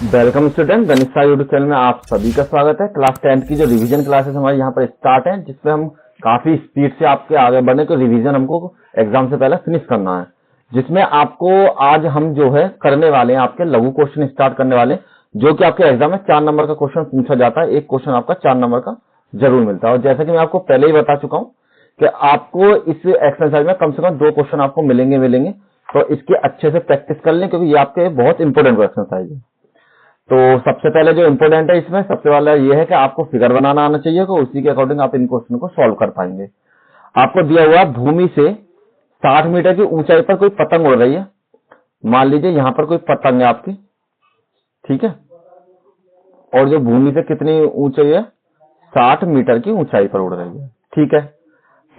Welcome student, गणित सार YouTube channel में आप सभी का स्वागत है। क्लास 10 की जो रिवीजन क्लासेस हमारे यहाँ पर स्टार्ट है, जिसमें हम काफी स्पीड से आपके आगे बढ़ने को रिवीजन हमको एग्जाम से पहले फिनिश करना है। जिसमें आपको आज हम जो है करने वाले हैं, आपके लघु क्वेश्चन स्टार्ट करने वाले, जो कि आपके एग्जाम में 4 नंबर का क्वेश्चन पूछा जाता है। एक क्वेश्चन आपका 4 नंबर का जरूर मिलता है। और जैसा कि मैं आपको पहले ही बता चुका हूँ कि आपको इस एक्सरसाइज में कम से कम 2 क्वेश्चन आपको मिलेंगे, तो इसकी अच्छे से प्रैक्टिस कर लें, क्योंकि ये आपके बहुत इंपॉर्टेंट एक्सरसाइज है। तो सबसे पहले जो इंपॉर्टेंट है इसमें सबसे पहले ये है कि आपको फिगर बनाना आना चाहिए, तो उसी के अकॉर्डिंग आप इन क्वेश्चन को सॉल्व कर पाएंगे। आपको दिया हुआ भूमि से 60 मीटर की ऊंचाई पर कोई पतंग उड़ रही है। मान लीजिए यहां पर कोई पतंग है आपकी, ठीक है, और जो भूमि से कितनी ऊंचाई है, 60 मीटर की ऊंचाई पर उड़ रही है, ठीक है।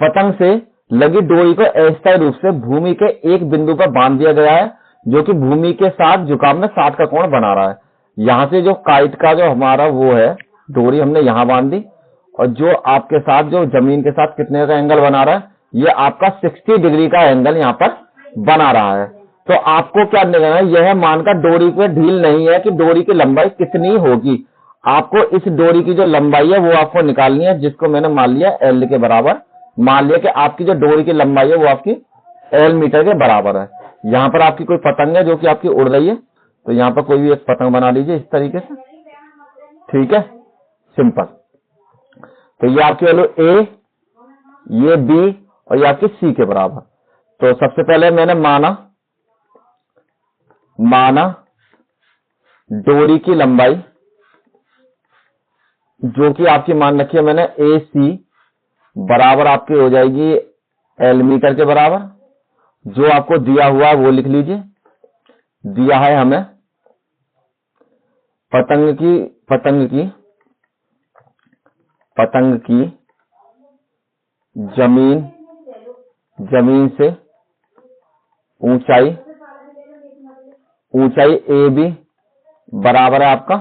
पतंग से लगी डोरी को अस्थायी रूप से भूमि के एक बिंदु पर बांध दिया गया है, जो कि भूमि के साथ झुकाव में 60 का कोण बना रहा है। यहां से जो काइट का जो हमारा वो है, डोरी हमने यहां बांध दी, और जो आपके साथ जो जमीन के साथ कितने का एंगल बना रहा है, ये आपका 60 डिग्री का एंगल यहां पर बना रहा है। तो आपको क्या करना है, यह मानकर डोरी पे ढील नहीं है कि डोरी की लंबाई कितनी होगी। आपको इस डोरी की जो लंबाई है वो आपको निकालनी है, जिसको मैंने मान लिया L के बराबर। मान लिया कि आपकी जो डोरी की लंबाई है वो आपकी L मीटर के बराबर है। यहां पर आपकी कोई पतंग है जो कि आपकी उड़ रही है, तो यहां पर कोई भी एक पतंग बना लीजिए इस तरीके से, ठीक है, सिंपल। तो ये आपकी वैल्यू A, ये B और ये आपकी C के बराबर। तो सबसे पहले मैंने माना डोरी की लंबाई, जो कि आपकी मान रखी है मैंने AC बराबर आपकी हो जाएगी L मीटर के बराबर। जो आपको दिया हुआ वो लिख लीजिए। दिया है हमें पतंग की जमीन से ऊंचाई AB बराबर है आपका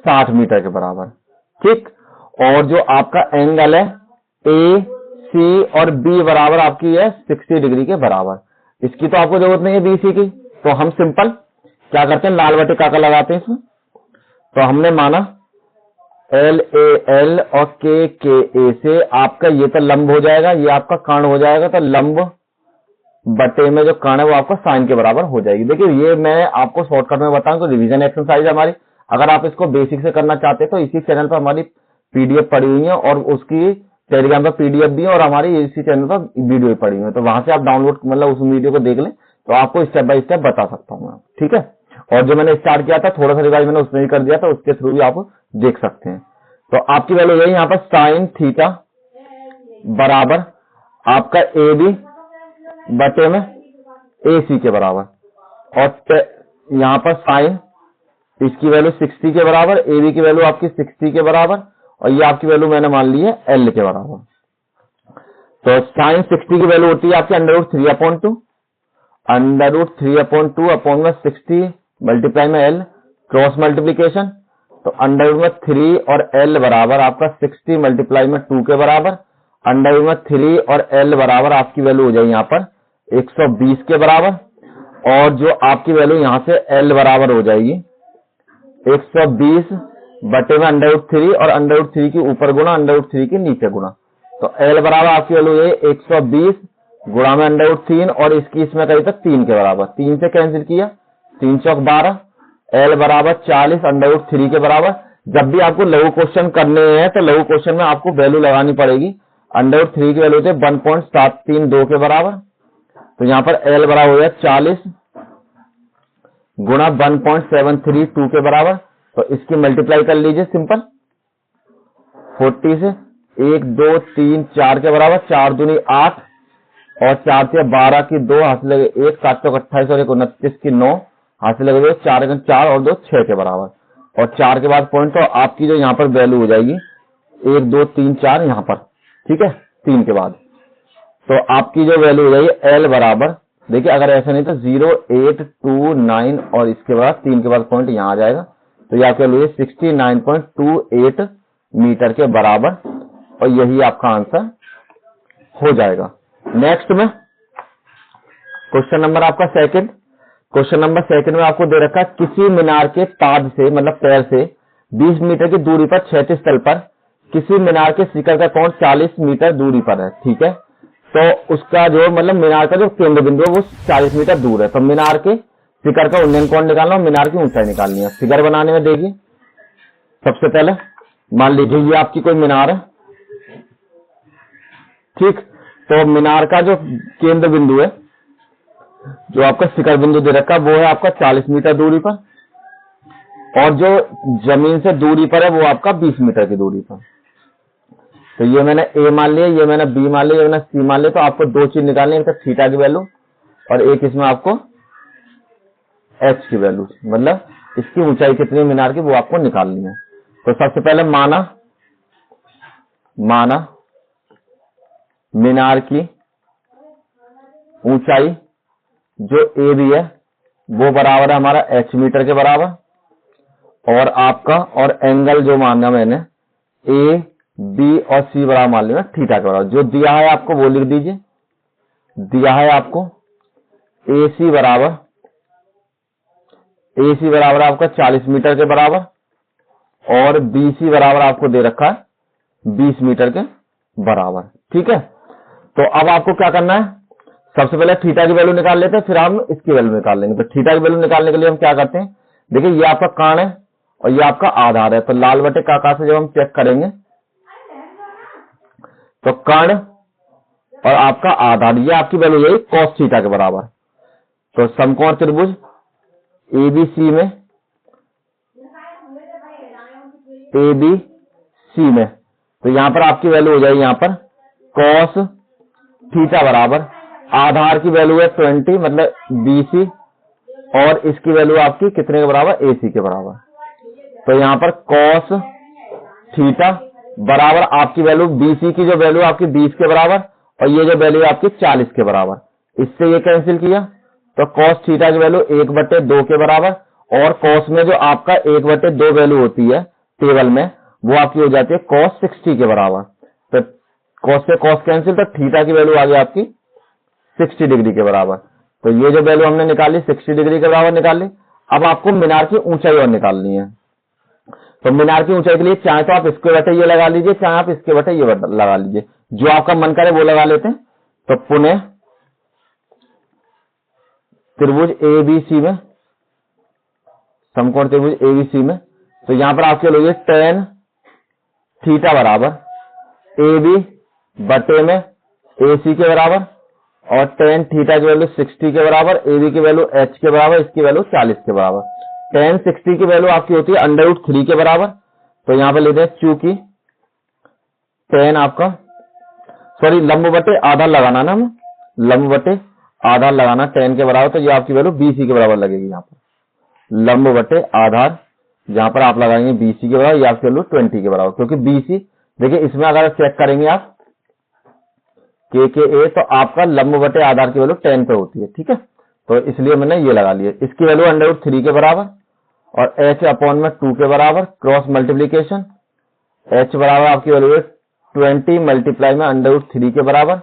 60 मीटर के बराबर, ठीक। और जो आपका एंगल है AC और B बराबर आपकी है 60 डिग्री के बराबर। इसकी तो आपको जरूरत नहीं है BC की, तो हम सिंपल क्या करते हैं, लाल बटे काका लगाते हैं इसमें। तो हमने माना LAL और KKA से आपका ये तो लंब हो जाएगा, ये आपका कर्ण हो जाएगा, तो लंब बटे में जो कर्ण है वो आपका साइन के बराबर हो जाएगी। देखिए ये मैं आपको शॉर्टकट में बताऊं तो रिवीजन एक्सरसाइज है हमारी। अगर आप इसको बेसिक से करना चाहते हैं तो इसी चैनल पर हमारी PDF पड़ी हुई है, और उसकी टेलीग्राम पर PDF भी है, और हमारी इसी चैनल पर वीडियो भी पड़ी हुई है। तो वहां से आप डाउनलोड मतलब उस वीडियो को देख लें, तो आपको स्टेप बाय स्टेप बता सकता हूँ मैं, ठीक है। और जो मैंने स्टार्ट किया था थोड़ा सा रिवाइज मैंने उसमें भी कर दिया था, उसके थ्रू भी आप देख सकते हैं। तो आपकी वैल्यू यही यहाँ पर साइन थीटा बराबर आपका AB बटे में AC के बराबर, और यहाँ पर साइन इसकी वैल्यू 60 के बराबर, AB की वैल्यू आपकी 60 के बराबर, और ये आपकी वैल्यू मैंने मान ली है L के बराबर। तो साइन 60 की वैल्यू होती है आपकी √3/2, √3/2 अपॉन में 60 मल्टीप्लाई में L, क्रॉस मल्टीप्लीकेशन, तो √3 और L बराबर आपका 60 मल्टीप्लाई में 2 के बराबर, √3 और L बराबर आपकी वैल्यू हो जाएगी यहाँ पर 120 के बराबर। और जो आपकी वैल्यू यहाँ से L बराबर हो जाएगी 120 बटे में √3, और √3 की ऊपर गुणा √3 की नीचे गुणा, तो L बराबर आपकी वैल्यू है 120 गुणा में √3, और इसकी इसमें करी तक 3 के बराबर, 3 से कैंसिल किया, 3 चौक 12, L बराबर 40 √3 के बराबर। जब भी आपको लघु क्वेश्चन करने हैं तो लघु क्वेश्चन में आपको वैल्यू लगानी पड़ेगी। √3 की वैल्यू थे 1.732 के बराबर, तो यहाँ पर L बराबर हो गया 40 गुणा 1.732 के बराबर। तो इसकी मल्टीप्लाई कर लीजिए सिंपल 40 से, 1 2 3 4 के बराबर, 4 दूनी 8 और 4 से 12 की 2 हाथ लगे 1, 7 चौक 28 और 29 की 9 हाथ से लगे 4 4 और 2 6 के बराबर, और 4 के बाद पॉइंट, तो आपकी जो यहाँ पर वैल्यू हो जाएगी 1 2 3 4 यहाँ पर, ठीक है, 3 के बाद। तो आपकी जो वैल्यू हो जाएगी L बराबर, देखिए अगर ऐसा नहीं तो 0 8 2 9 और इसके बाद 3 के बाद पॉइंट यहाँ आ जाएगा, तो ये आपकी वैल्यू 69.28 मीटर के बराबर, और यही आपका आंसर हो जाएगा। नेक्स्ट में क्वेश्चन नंबर आपका सेकंड, क्वेश्चन नंबर सेकंड में आपको दे रखा है किसी मीनार के पाद से मतलब पैर से 20 मीटर की दूरी पर क्षैतिज तल पर किसी मीनार के शिखर का कोण 40 मीटर दूरी पर है। ठीक है, तो उसका जो मतलब मीनार का जो केंद्र बिंदु है वो 40 मीटर दूर है। तो मीनार के शिखर का उन्नयन कोण निकालना और मीनार की ऊंचाई निकालनी है। फिगर बनाने में देखिए, सबसे पहले मान लीजिए ये आपकी कोई मीनार है, ठीक। तो मीनार का जो केंद्र बिंदु है, जो आपका शिखर बिंदु दे रखा है वो है आपका 40 मीटर दूरी पर, और जो जमीन से दूरी पर है वो आपका 20 मीटर की दूरी पर। तो ये मैंने ए मान लिया, ये मैंने बी मान लिया, ये मैंने सी मान लिया। तो आपको दो चीज निकालनी है, एक थीटा की वैल्यू और एक इसमें आपको एच की वैल्यू, मतलब इसकी ऊंचाई कितनी है मीनार की वो आपको निकालनी है। तो सबसे पहले माना मीनार की ऊंचाई जो ए बी है वो बराबर है हमारा एच मीटर के बराबर, और आपका और एंगल जो माना मैंने ए बी और सी बराबर मान लिया थीटा के बराबर। जो दिया है आपको वो लिख दीजिए, दिया है आपको ए सी बराबर आपका 40 मीटर के बराबर, और बी सी बराबर आपको दे रखा है 20 मीटर के बराबर। ठीक है, तो अब आपको क्या करना है, सबसे पहले थीटा की वैल्यू निकाल लेते हैं, फिर हम इसकी वैल्यू निकाल लेंगे। तो थीटा की वैल्यू निकालने के लिए हम क्या करते हैं, देखिए ये आपका कर्ण है और ये आपका आधार है। तो लाल बटे काका से जब हम चेक करेंगे तो कर्ण और आपका आधार, ये आपकी वैल्यू यही cos थीटा के बराबर। तो समकोण त्रिभुज एबीसी में तो यहां पर आपकी वैल्यू हो जाएगी, यहां पर cos थीटा बराबर आधार की वैल्यू है 20 मतलब बीसी, और इसकी वैल्यू आपकी कितने के बराबर, एसी के बराबर। तो यहां पर cos थीटा बराबर आपकी वैल्यू बीसी की जो वैल्यू आपकी 20 के बराबर, और ये जो वैल्यू आपकी 40 के बराबर। इससे ये कैंसिल किया तो cos थीटा की वैल्यू 1/2 के बराबर, और cos में जो आपका 1/2 वैल्यू होती है टेबल में वो आपकी हो जाती है cos 60 के बराबर। तो cos से cos कैंसिल, तो थीटा की वैल्यू आ गई आपकी 60 डिग्री के बराबर। तो ये जो वैल्यू हमने निकाली 60 डिग्री के बराबर निकाली। अब आपको मीनार की ऊंचाई और निकालनी है। तो मीनार की ऊंचाई के लिए चाहे तो आप इसके बटे ये लगा लीजिए, चाहे आप इसके बटे ये लगा लीजिए, जो आपका मन करे वो लगा लेते हैं। तो पुनः त्रिभुज एबीसी में, समकोण त्रिभुज एबीसी में, तो यहां पर आपके लोग tan थीटा बराबर AB बटे में AC के बराबर, और tan थीटा की वैल्यू 60 के बराबर, AB की वैल्यू H के बराबर, इसकी वैल्यू 40 के बराबर। tan 60 की वैल्यू आपकी होती है √3 के बराबर। तो यहां पर लेते हैं चूंकि tan आपका लंब बटे आधार लगाना ना, हम लंब बटे आधार लगाना tan के बराबर, तो ये आपकी वैल्यू BC के बराबर लगेगी। यहाँ पर लंब बटे आधार जहां पर आप लगाएंगे BC के बराबर, ये आपकी वैल्यू 20 के बराबर, क्योंकि BC देखिए इसमें अगर चेक करेंगे आप KKA तो आपका लंब बटे आधार की वैल्यू 10 पे होती है। ठीक है, तो इसलिए मैंने ये लगा लिया। इसकी वैल्यू √3 के बराबर और H/2 के बराबर, क्रॉस मल्टीप्लीकेशन H बराबर आपकी वैल्यू है 20 मल्टीप्लाई में √3 के बराबर,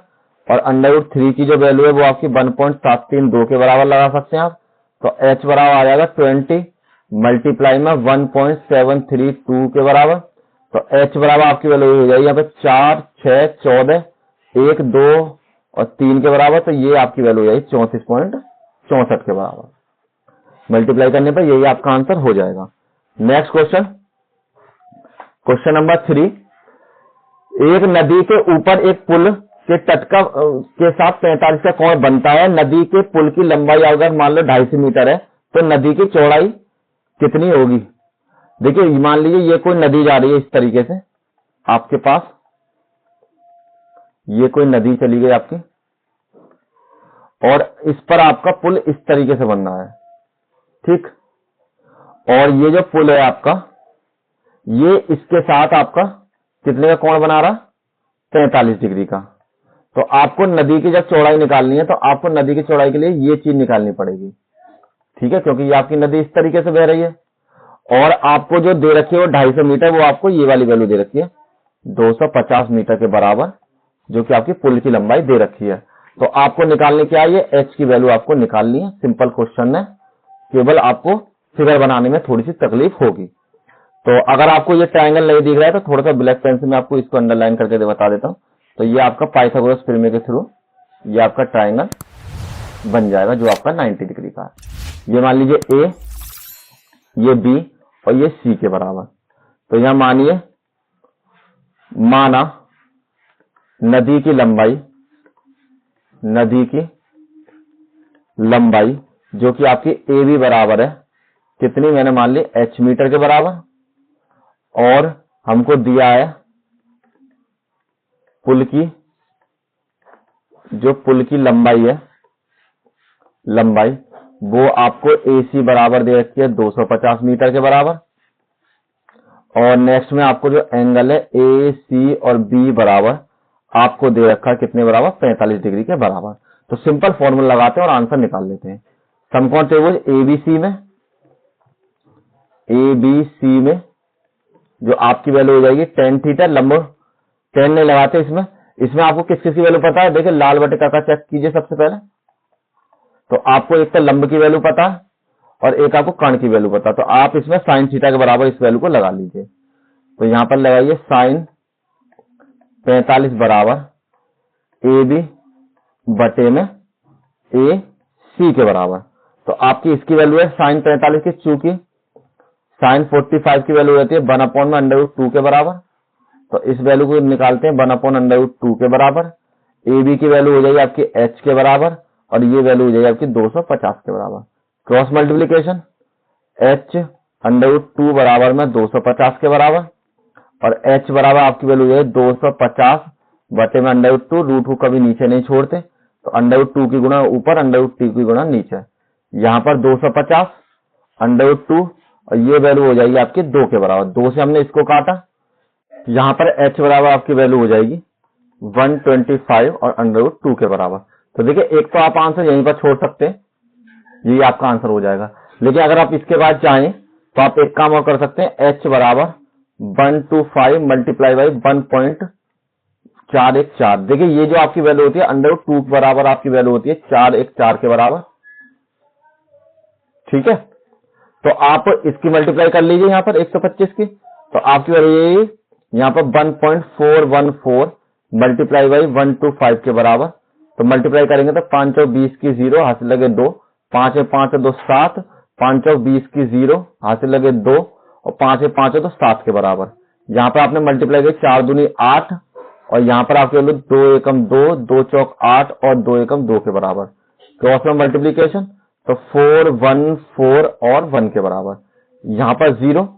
और √3 की जो वैल्यू है वो आपकी 1.732 के बराबर लगा सकते हैं आप। तो H बराबर आ जाएगा 20 मल्टीप्लाई में 1.732 के बराबर। तो H बराबर आपकी वैल्यू हो जाएगी यहाँ पे 4, 6, 14, 1, 2 और 3 के बराबर। तो ये आपकी वैल्यू हो जाएगी 34.64 के बराबर। मल्टीप्लाई करने पर यही आपका आंसर हो जाएगा। नेक्स्ट क्वेश्चन, क्वेश्चन नंबर 3, एक नदी के ऊपर एक पुल के तट के साथ 45 का कोण बनता है। नदी के पुल की लंबाई अगर मान लो 250 मीटर है तो नदी की चौड़ाई कितनी होगी। देखिए मान लीजिए ये कोई नदी जा रही है इस तरीके से, आपके पास ये कोई नदी चली गई आपकी, और इस पर आपका पुल इस तरीके से बन रहा है। ठीक, और ये जो पुल है आपका, ये इसके साथ आपका कितने का कोण बना रहा, 45 डिग्री का। तो आपको नदी की जब चौड़ाई निकालनी है तो आपको नदी की चौड़ाई के लिए ये चीज निकालनी पड़ेगी। ठीक है, क्योंकि ये आपकी नदी इस तरीके से बह रही है, और आपको जो दे रखी है वो 250 मीटर, वो आपको ये वाली वैल्यू दे रखी है 250 मीटर के बराबर, जो कि आपकी पुल की लंबाई दे रखी है। तो आपको निकालने क्या है, ये H की वैल्यू आपको निकालनी है। सिंपल क्वेश्चन है, केवल आपको फिगर बनाने में थोड़ी सी तकलीफ होगी। तो अगर आपको ये ट्रायंगल नहीं दिख रहा है तो थोड़ा सा ब्लैक पेन से मैं आपको इसको अंडरलाइन करके बता देता हूँ। तो ये आपका पाइथागोरस प्रमेय के थ्रू ये आपका ट्रायंगल बन जाएगा जो आपका 90 डिग्री का है। ये मान लीजिए ए, ये बी और ये सी के बराबर। तो यहां मानिए, माना नदी की लंबाई जो कि आपकी ए बी बराबर है कितनी, मैंने मान ली h मीटर के बराबर, और हमको दिया है पुल की लंबाई वो आपको AC बराबर दे रखी है 250 मीटर के बराबर, और नेक्स्ट में आपको जो एंगल है AC और B बराबर आपको दे रखा है कितने बराबर, 45 डिग्री के बराबर। तो सिंपल फॉर्मूला लगाते हैं और आंसर निकाल लेते हैं। समकोण त्रिभुज ABC में जो आपकी वैल्यू हो जाएगी tan थीटा, लंब 10 नहीं लगाते इसमें आपको किस किस की वैल्यू पता है, देखिए लाल बटे का चेक कीजिए सबसे पहले। तो आपको एक तो लंब की वैल्यू पता है और एक आपको कर्ण की वैल्यू पता है, तो आप इसमें साइन थीटा के बराबर इस वैल्यू को लगा लीजिए। तो यहां पर लगाइए साइन 45 बराबर AB बटे में AC के बराबर। तो आपकी इसकी वैल्यू है साइन 45 की, चूंकि साइन 45 की वैल्यू रहती है 1/√2 के बराबर, तो इस वैल्यू को निकालते हैं 1/√2 के बराबर। AB की वैल्यू हो जाएगी आपकी H के बराबर और ये वैल्यू हो जाएगी आपकी 250 के बराबर। क्रॉस मल्टीप्लीकेशन H√2 बराबर में 250 के बराबर और H बराबर आपकी वैल्यू है 250 बटे में √2, रूट को कभी नीचे नहीं छोड़ते, तो √2 की गुणा ऊपर, √2 की गुणा नीचे। यहाँ पर 250 √2 और ये वैल्यू हो जाएगी आपकी 2 के बराबर। 2 से हमने इसको काटा, यहाँ पर H बराबर आपकी वैल्यू हो जाएगी 125 और √2 के बराबर। तो देखिए एक तो आप आंसर यहीं पर छोड़ सकते हैं, यही आपका आंसर हो जाएगा। लेकिन अगर आप इसके बाद चाहें तो आप एक काम और कर सकते हैं, H बराबर 125 मल्टीप्लाई बाई 1.414। देखिए ये जो आपकी वैल्यू होती है √2 के बराबर आपकी वैल्यू होती है 414 के बराबर, ठीक है। तो आप इसकी मल्टीप्लाई कर लीजिए यहाँ पर 125 की, तो आपकी वैल्यू यहाँ पर 1.414 मल्टीप्लाई बाई 125 के बराबर। तो मल्टीप्लाई करेंगे तो 5 और 20 की 0 हासिल लगे 2, 5 और 5 और 2 7, 5 और 20 की 0 हासिल लगे 2 और 5 और 5 और 2 7 के बराबर। यहाँ पर आपने मल्टीप्लाई किया 4 दूनी 8 और यहाँ पर आपके वैल्यू 2 एकम 2, 2 चौक 8 और 2 एकम 2 के बराबर। क्रॉस में मल्टीप्लीकेशन तो 4 1 4 और 1 के बराबर। यहाँ पर 0,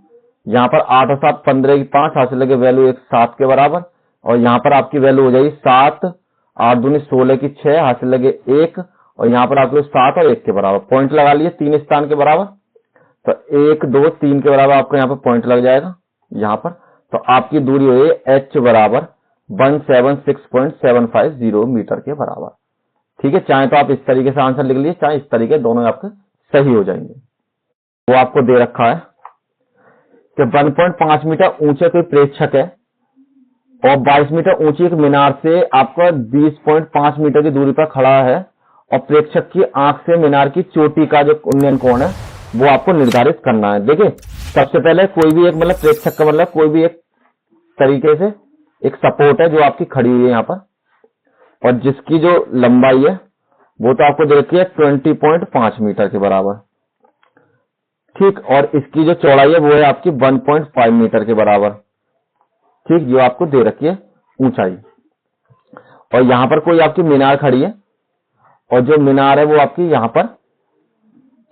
यहाँ पर 8 और 7 15 की 5 हासिल लगे वैल्यू 1 7 के बराबर, और यहाँ पर आपकी वैल्यू हो जाएगी 7, 8 दूनी 16 की 6 हासिल लगे 1 और यहाँ पर आपको 7 और 1 के बराबर। पॉइंट लगा लिए 3 स्थान के बराबर, तो 1 2 3 के बराबर आपको यहाँ पर पॉइंट लग जाएगा यहाँ पर। तो आपकी दूरी हुई H बराबर 176.750 मीटर के बराबर, ठीक है। चाहे तो आप इस तरीके से आंसर लिख लीजिए, चाहे इस तरीके, दोनों आपके सही हो जाएंगे। वो आपको दे रखा है कि 1.5 मीटर ऊंचे कोई प्रेक्षक है और 22 मीटर ऊंची एक मीनार से आपका 20.5 मीटर की दूरी पर खड़ा है और प्रेक्षक की आंख से मीनार की चोटी का जो उन्नयन कोण है वो आपको निर्धारित करना है। देखिए सबसे पहले कोई भी एक मतलब प्रेक्षक का मतलब कोई भी एक तरीके से एक सपोर्ट है जो आपकी खड़ी हुई है यहाँ पर, और जिसकी जो लंबाई है वो तो आपको दे रखी है 20.5 मीटर के बराबर, ठीक। और इसकी जो चौड़ाई है वो है आपकी 1.5 मीटर के बराबर, ठीक, जो आपको दे रखी है ऊंचाई। और यहाँ पर कोई आपकी मीनार खड़ी है और जो मीनार है वो आपकी यहाँ पर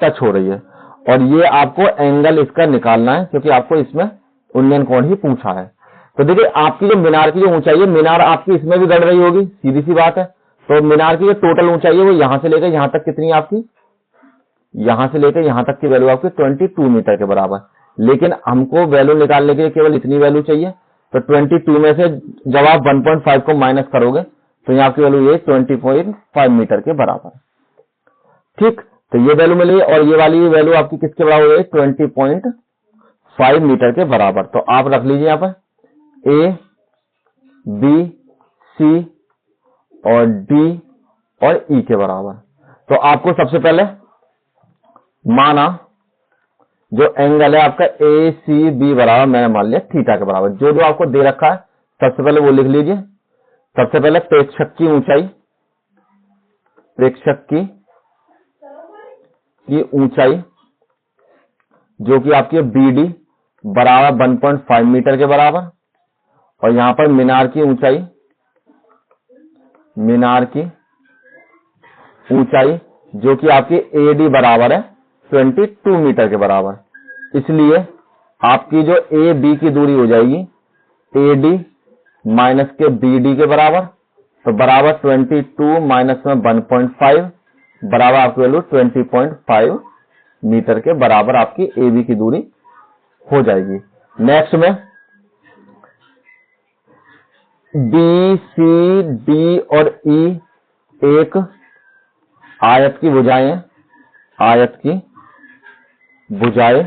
टच हो रही है, और ये आपको एंगल इसका निकालना है क्योंकि आपको इसमें उन्नयन कोण ही पूछा है। तो देखिए आपकी जो मीनार की जो ऊंचाई है, मीनार आपकी इसमें भी गड़ रही होगी, सीधी सी बात है। तो मीनार की जो टोटल ऊंचाई है वो यहां से लेकर यहां तक कितनी है आपकी, यहां से लेकर यहां तक की वैल्यू आपकी 22 मीटर के बराबर। लेकिन हमको वैल्यू निकालने के लिए केवल इतनी वैल्यू चाहिए, तो 22 में से जब आप 1.5 को माइनस करोगे तो यहाँ आपकी वैल्यू ये 20.5 मीटर के बराबर, ठीक। तो ये वैल्यू मिली और ये वाली वैल्यू आपकी किसके बराबर है, 20.5 मीटर के बराबर। तो आप रख लीजिए यहाँ पर A B C और D और E के बराबर। तो आपको सबसे पहले माना जो एंगल है आपका ACB बराबर, मैंने मान लिया थीटा के बराबर। जो जो आपको दे रखा है सबसे पहले वो लिख लीजिए। सबसे पहले प्रेक्षक की ऊंचाई, प्रेक्षक की ऊंचाई जो कि आपकी BD बराबर 1.5 मीटर के बराबर, और यहां पर मीनार की ऊंचाई, मीनार की ऊंचाई जो कि आपकी AD बराबर है 22 मीटर के बराबर। इसलिए आपकी जो AB की दूरी हो जाएगी AD माइनस के BD के बराबर, तो बराबर 22 माइनस में 1.5 बराबर आपकी वैल्यू 20.5 मीटर के बराबर आपकी AB की दूरी हो जाएगी। नेक्स्ट में B, C, D और E एक आयत की भुजाएं हैं, आयत की भुजाएं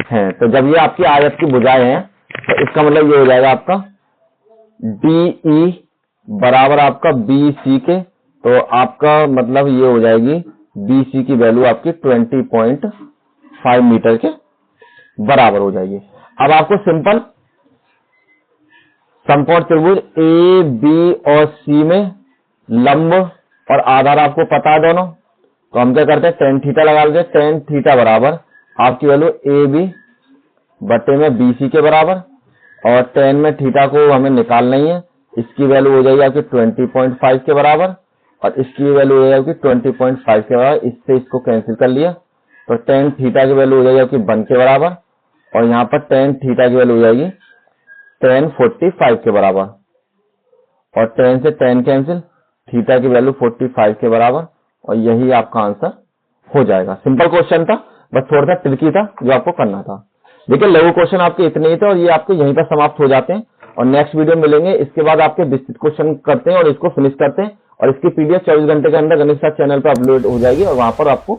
हैं। तो जब ये आपकी आयत की भुजाएं हैं तो इसका मतलब ये हो जाएगा आपका DE बराबर आपका BC के, तो आपका मतलब ये हो जाएगी BC की वैल्यू आपकी 20.5 मीटर के बराबर हो जाएगी। अब आपको सिंपल समकोण त्रिभुज A, B और C में लंब और आधार आपको पता है दोनों, तो हम क्या करते हैं tan थीटा लगा लेते हैं। tan थीटा बराबर आपकी वैल्यू AB बटे में BC के बराबर, और tan में थीटा को हमें निकालना ही है, इसकी वैल्यू हो जाएगी आपकी 20.5 के बराबर और इसकी वैल्यू हो जाएगी 20.5 के बराबर। इससे इसको कैंसिल कर लिया तो tan थीटा की वैल्यू हो जाएगी आपकी 1 के बराबर, और यहाँ पर tan थीटा की वैल्यू हो जाएगी tan 45 के बराबर, और tan से tan कैंसिल, थीटा की वैल्यू 45 के बराबर, और यही आपका आंसर हो जाएगा। सिंपल क्वेश्चन था, बस थोड़ा सा ट्रिकी था जो आपको करना था। देखिए लघु क्वेश्चन आपके इतने ही थे और ये आपके यहीं पर समाप्त हो जाते हैं, और नेक्स्ट वीडियो मिलेंगे। इसके बाद आपके विस्तृत क्वेश्चन करते हैं और इसको फिनिश करते हैं, और इसकी PDF 24 घंटे के अंदर गणित शास्त्र चैनल पर अपलोड हो जाएगी और वहां पर आपको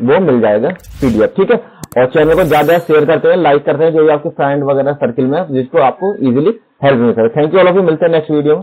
वो मिल जाएगा PDF, ठीक है। और चैनल को ज्यादा शेयर करते हैं, लाइक करते हैं, जो भी आपके फ्रेंड वगैरह सर्किल में जिसको आपको इजीली हेल्प मिल सके। Thank you all of you, मिलते हैं नेक्स्ट वीडियो में।